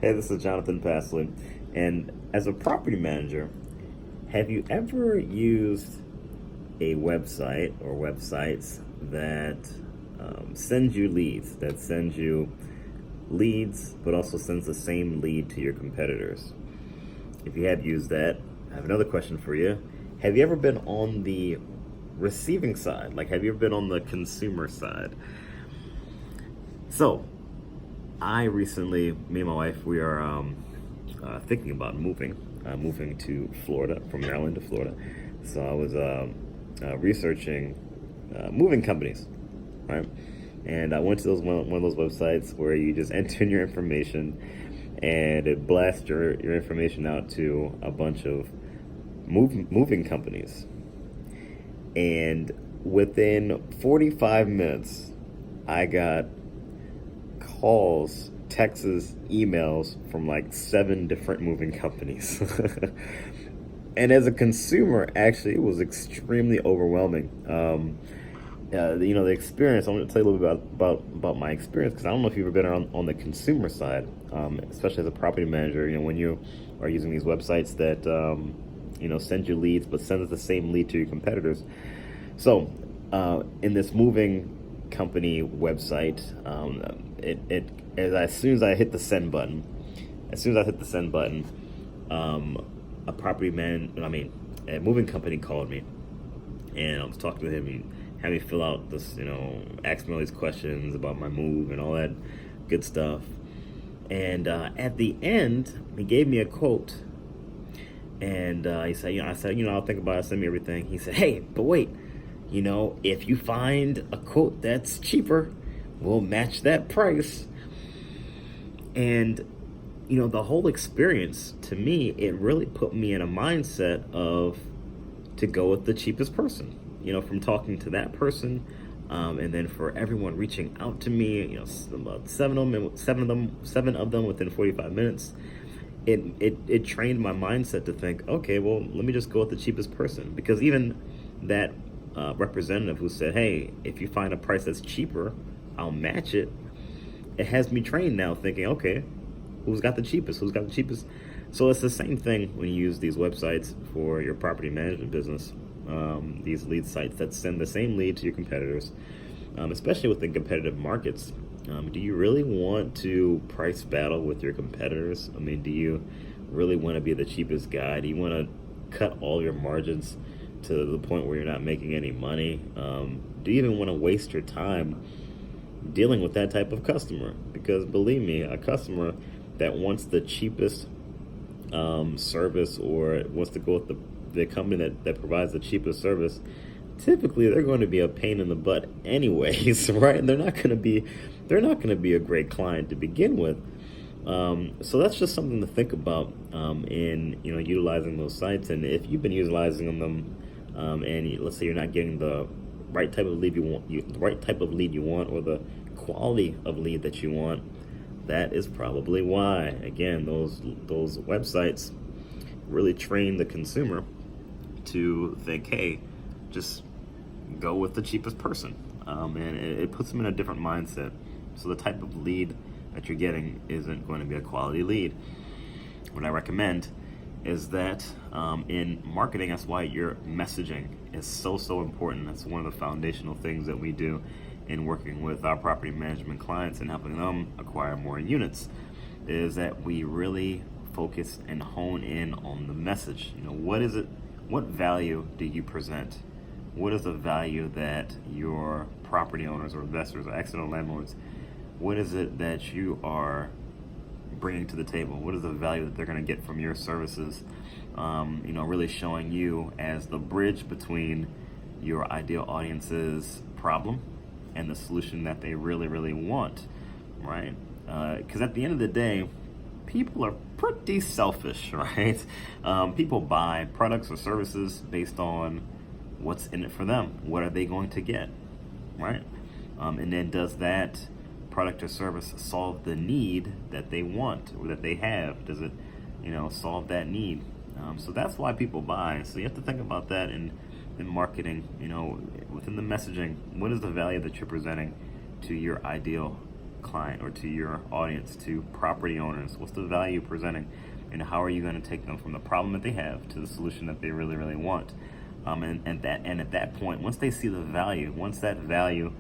Hey, this is Jonathan Pasley. And as a property manager, have you ever used a website or websites that sends you leads, but also sends the same lead to your competitors? If you have used that, I have another question for you. Have you ever been on the receiving side? Like, have you ever been on the consumer side? So, me and my wife, we are thinking about moving to Florida, from Maryland to Florida. So I was researching moving companies, right? And I went to one of those websites where you just enter in your information, and it blasts your information out to a bunch of moving companies. And within 45 minutes, I got calls, texts, emails from like 7 different moving companies. And as a consumer, actually, it was extremely overwhelming. The experience. I'm going to tell you a little bit about my experience, because I don't know if you've ever been on the consumer side, especially as a property manager. When you are using these websites that send you leads, but sends the same lead to your competitors. So, in this moving company website, as soon as I hit the send button, a moving company called me, and I was talking to him. He had me fill out this, ask me all these questions about my move and all that good stuff. And at the end, he gave me a quote, and he said, I said, I'll think about it, send me everything. He said, hey, but wait, if you find a quote that's cheaper, we'll match that price. And the whole experience, to me, it really put me in a mindset of to go with the cheapest person. From talking to that person, and then for everyone reaching out to me, about seven of them within 45 minutes. It trained my mindset to think, okay, well, let me just go with the cheapest person, because even that representative who said, hey, if you find a price that's cheaper, I'll match it. It has me trained now, thinking, okay, who's got the cheapest? So it's the same thing when you use these websites for your property management business. These lead sites that send the same lead to your competitors, especially within competitive markets. Do you really want to price battle with your competitors? Do you really want to be the cheapest guy? Do you want to cut all your margins to the point where you're not making any money? Do you even want to waste your time dealing with that type of customer? Because believe me, a customer that wants the cheapest service, or wants to go with the company that provides the cheapest service, typically they're going to be a pain in the butt anyways, right? They're not going to be a great client to begin with. So that's just something to think about in utilizing those sites. And if you've been utilizing them, and let's say you're not getting the right type of lead you want, or the quality of lead that you want, that is probably why. Again, those websites really train the consumer to think, hey, just go with the cheapest person, and it puts them in a different mindset. So the type of lead that you're getting isn't going to be a quality lead. What I recommend is that in marketing, that's why your messaging is so important. That's one of the foundational things that we do in working with our property management clients and helping them acquire more units, is that we really focus and hone in on the message. What value do you present? What is the value that your property owners or investors or accidental landlords, what is it that you are bringing to the table? What is the value that they're going to get from your services? Really showing you as the bridge between your ideal audience's problem and the solution that they really, really want, right? Because at the end of the day, people are pretty selfish, right? People buy products or services based on what's in it for them. What are they going to get, right? And then does that product or service solve the need that they want or that they have? Does it, solve that need? So that's why people buy. So you have to think about that in marketing. Within the messaging, what is the value that you're presenting to your ideal client or to your audience, to property owners? What's the value you're presenting? And how are you going to take them from the problem that they have to the solution that they really, really want? And at that point, once they see the value, once that value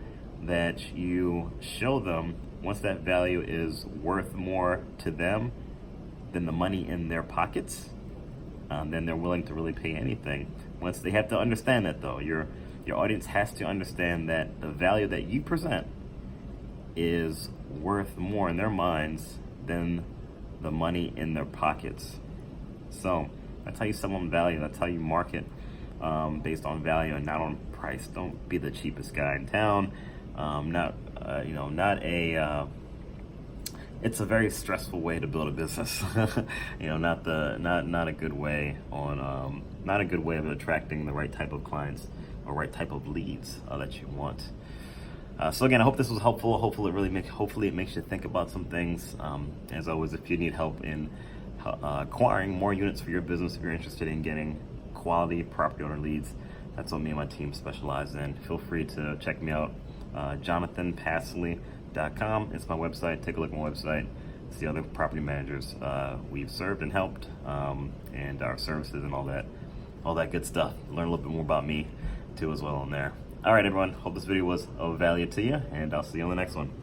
that you show them, once that value is worth more to them than the money in their pockets, then they're willing to really pay anything. Once they have to understand that, though, your audience has to understand that the value that you present is worth more in their minds than the money in their pockets. So that's how you sell on value. That's how you market based on value and not on price. Don't be the cheapest guy in town. It's a very stressful way to build a business. Not a good way on not a good way of attracting the right type of clients or right type of leads that you want. So again, I hope this was helpful. Hopefully it makes you think about some things. As always, if you need help in acquiring more units for your business, if you're interested in getting quality property owner leads, that's what me and my team specialize in. Feel free to check me out. JonathanPassley.com. It's my website. Take a look at my website. See other property managers we've served and helped, and our services and all that good stuff. Learn a little bit more about me too as well on there. All right, everyone. Hope this video was of value to you, and I'll see you on the next one.